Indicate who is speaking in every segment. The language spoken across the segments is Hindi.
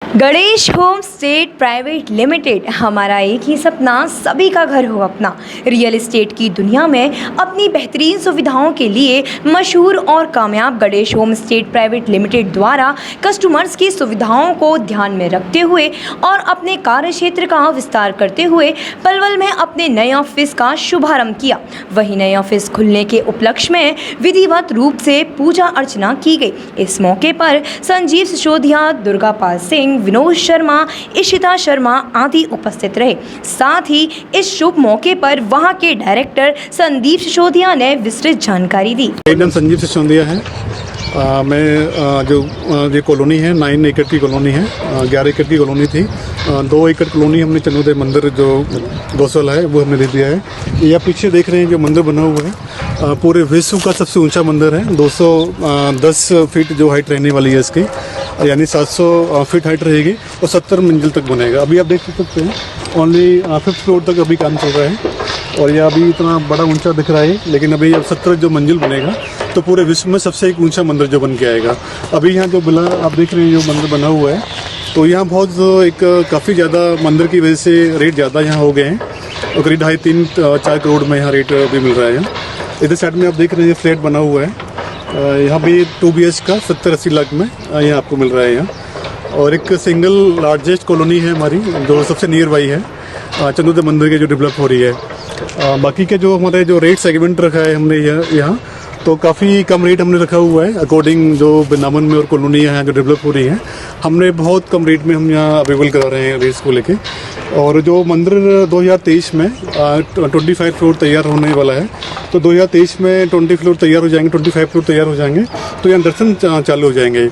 Speaker 1: Ganesh home state private limited, हमारा एक ही सपना, सभी का घर हो अपना। रियल एस्टेट की दुनिया में अपनी बेहतरीन सुविधाओं के लिए मशहूर और कामयाब Ganesh home state private limited द्वारा कस्टमर्स की सुविधाओं को ध्यान में रखते हुए और अपने कार्य क्षेत्र का विस्तार करते हुए पलवल में अपने नए ऑफिस का शुभारंभ किया। वहीं नए ऑफिस खुलने के उपलक्ष्य में विधिवत रूप से पूजा अर्चना की गई। इस मौके पर संजीव सिसोदिया, दुर्गा पाल सिंह, विनोद शर्मा, इशिता शर्मा आदि उपस्थित रहे। साथ ही इस शुभ मौके पर वहां के डायरेक्टर संदीप सिसोदिया ने विस्तृत जानकारी दी।
Speaker 2: मेरा नाम संजीव सिसोदिया है। मैं जो ये कॉलोनी है 9 एकड़ की कॉलोनी है, 11 एकड़ की कॉलोनी थी। 2 एकड़ कॉलोनी हमने चंदोदय मंदिर जो गौशाला है वो हमने दे दिया है। ये आप पीछे देख रहे हैं जो मंदिर बना हुआ है, पूरे विश्व का सबसे ऊंचा मंदिर है। 210 फीट जो हाइट रहने वाली है इसकी, यानी 700 फीट हाइट रहेगी और 70 मंजिल तक बनेगा। अभी आप देख सकते हैं ओनली 5th फ्लोर तक अभी काम चल रहा है और ये अभी इतना बड़ा ऊंचा दिख रहा है, लेकिन अभी अब 70 जो मंजिल बनेगा तो पूरे विश्व में सबसे एक ऊंचा मंदिर जो बन के आएगा। अभी यहाँ जो बिला आप देख रहे हैं जो मंदिर बना हुआ है, तो यहाँ बहुत काफ़ी ज़्यादा मंदिर की वजह से रेट ज़्यादा यहाँ हो गए हैं और करीब 2.5-3-4 करोड़ में यहाँ रेट भी मिल रहा है। इधर साइड में आप देख रहे हैं फ्लैट बना हुआ है, यहाँ भी 2 BH का 70-80 लाख में यहाँ आपको मिल रहा है यहाँ। और एक सिंगल लार्जेस्ट कॉलोनी है हमारी जो सबसे नियर बाई है चंदोदय मंदिर के जो डेवलप हो रही है। बाकी के जो हमारे जो रेट सेगमेंट रखा है हमने यहाँ तो काफ़ी कम रेट हमने रखा हुआ है अकॉर्डिंग जो वृंदावन में और कॉलोनियाँ हैं जो डेवलप हो रही हैं, हमने बहुत कम रेट में हम यहाँ अवेलेबल करा रहे हैं रेट्स को लेके। और जो मंदिर 2023 में 25 फ्लोर तैयार होने वाला है, तो 2023 में 20 फ्लोर तैयार हो जाएंगे, 25 फ्लोर तैयार हो जाएंगे तो यहाँ दर्शन चालू हो जाएंगे।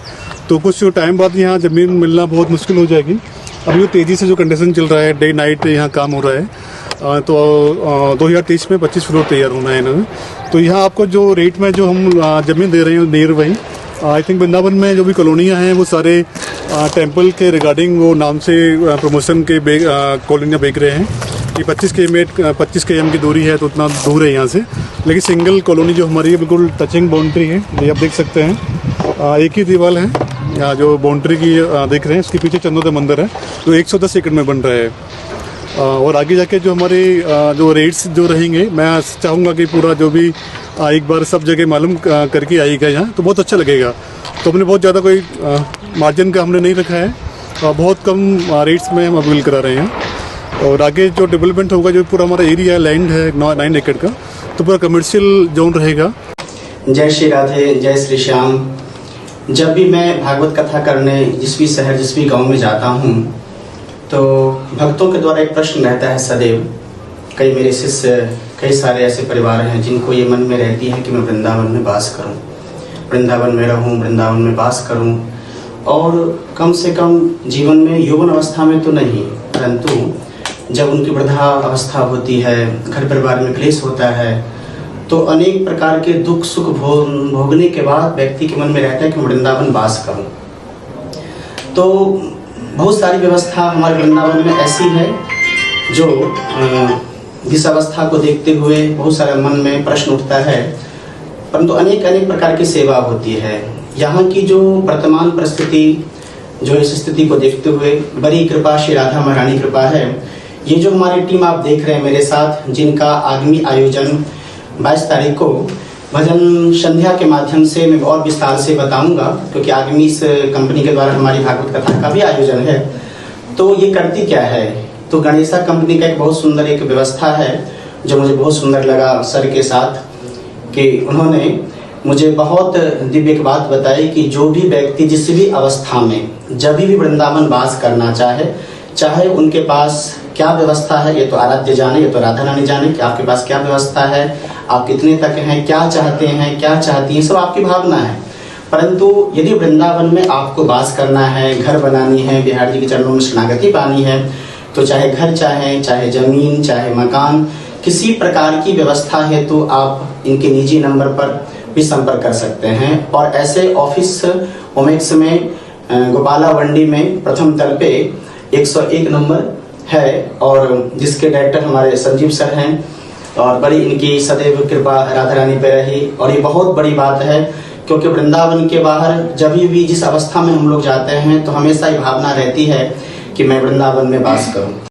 Speaker 2: तो कुछ टाइम बाद यहाँ ज़मीन मिलना बहुत मुश्किल हो जाएगी। अभी वो तेज़ी से जो कंडीशन चल रहा है, डे नाइट यहाँ काम हो रहा है, तो 2023 में 25 फ्लोर तैयार होना है इन्होंने। तो यहाँ आपको जो रेट में जो हम ज़मीन दे रहे हैं नियर वही, आई थिंक वृंदावन में जो भी कॉलोनियाँ हैं वो सारे टेम्पल के रिगार्डिंग वो नाम से प्रमोशन के कॉलोनियाँ बेच रहे हैं कि 25 km की दूरी है तो उतना दूर है यहाँ से। लेकिन सिंगल कॉलोनी जो हमारी है बिल्कुल टचिंग बाउंड्री है, ये आप देख सकते हैं, एक ही दीवार है यहाँ जो बाउंड्री की देख रहे हैं। इसके पीछे चंदोदय मंदिर है तो 110 एकड़ में बन रहा है। और आगे जाके जो हमारे जो रेट्स जो रहेंगे, मैं चाहूँगा कि पूरा जो भी एक बार सब जगह मालूम करके आएगा यहाँ तो बहुत अच्छा लगेगा। तो हमने बहुत ज़्यादा कोई मार्जिन का हमने नहीं रखा है, बहुत कम रेट्स में हम अवेल करा रहे हैं। और आगे जो डेवलपमेंट होगा, जो पूरा हमारा एरिया लैंड है 9 एकड़ का, तो पूरा कमर्शियल जोन रहेगा।
Speaker 3: जय श्री राधे, जय श्री श्याम। जब भी मैं भागवत कथा करने जिस भी शहर जिस भी गाँव में जाता हूँ तो भक्तों के द्वारा एक प्रश्न रहता है सदैव। कई मेरे शिष्य, कई सारे ऐसे परिवार हैं जिनको ये मन में रहती है कि मैं वृंदावन में वास करूं, वृंदावन में रहूं, वृंदावन में वास करूं, और कम से कम जीवन में यौवन अवस्था में तो नहीं, परंतु जब उनकी वृद्धा अवस्था होती है, घर परिवार में क्लेश होता है, तो अनेक प्रकार के दुख सुख भोगने के बाद व्यक्ति के मन में रहता है कि मैं वृंदावन वास करूं। तो बहुत सारी व्यवस्था हमारे वृंदावन में ऐसी है जो इस अवस्था को देखते हुए बहुत सारा मन में प्रश्न उठता है, परंतु अनेक प्रकार की सेवा होती है। यहाँ की जो वर्तमान परिस्थिति, जो इस स्थिति को देखते हुए बड़ी कृपा, श्री राधा महारानी कृपा है। ये जो हमारी टीम आप देख रहे हैं मेरे साथ, जिनका आगामी आयोजन 22 तारीख को भजन संध्या के माध्यम से मैं और विस्तार से बताऊंगा, क्योंकि आगामी इस कंपनी के द्वारा हमारी भागवत कथा का भी आयोजन है। तो ये करती क्या है, तो गणेशा कंपनी का एक बहुत सुंदर एक व्यवस्था है जो मुझे बहुत सुंदर लगा सर के साथ, कि उन्होंने मुझे बहुत दिव्य एक बात बताई कि जो भी व्यक्ति जिस भी अवस्था में जब भी वृंदावन वास करना चाहे उनके पास क्या व्यवस्था है, ये तो आराध्य जाने, ये तो राधा रानी जाने कि आपके पास क्या व्यवस्था है, आप कितने तक हैं, क्या चाहते हैं, क्या चाहती हैं, सब आपकी भावना है। परंतु यदि वृंदावन में आपको वास करना है, घर बनानी है, बिहार जी के चरणों में शरणागति पानी है, तो चाहे घर चाहे जमीन, चाहे मकान, किसी प्रकार की व्यवस्था है तो आप इनके निजी नंबर पर भी संपर्क कर सकते हैं। और ऐसे ऑफिस ओमेक्स में गोपाला वंडी में प्रथम तल पे 101 नंबर है, और जिसके डायरेक्टर हमारे संजीव सर हैं, और बड़ी इनकी सदैव कृपा राधा रानी पे रही। और ये बहुत बड़ी बात है क्योंकि वृंदावन के बाहर जब भी जिस अवस्था में हम लोग जाते हैं तो हमेशा ये भावना रहती है कि मैं वृंदावन में वास करूं।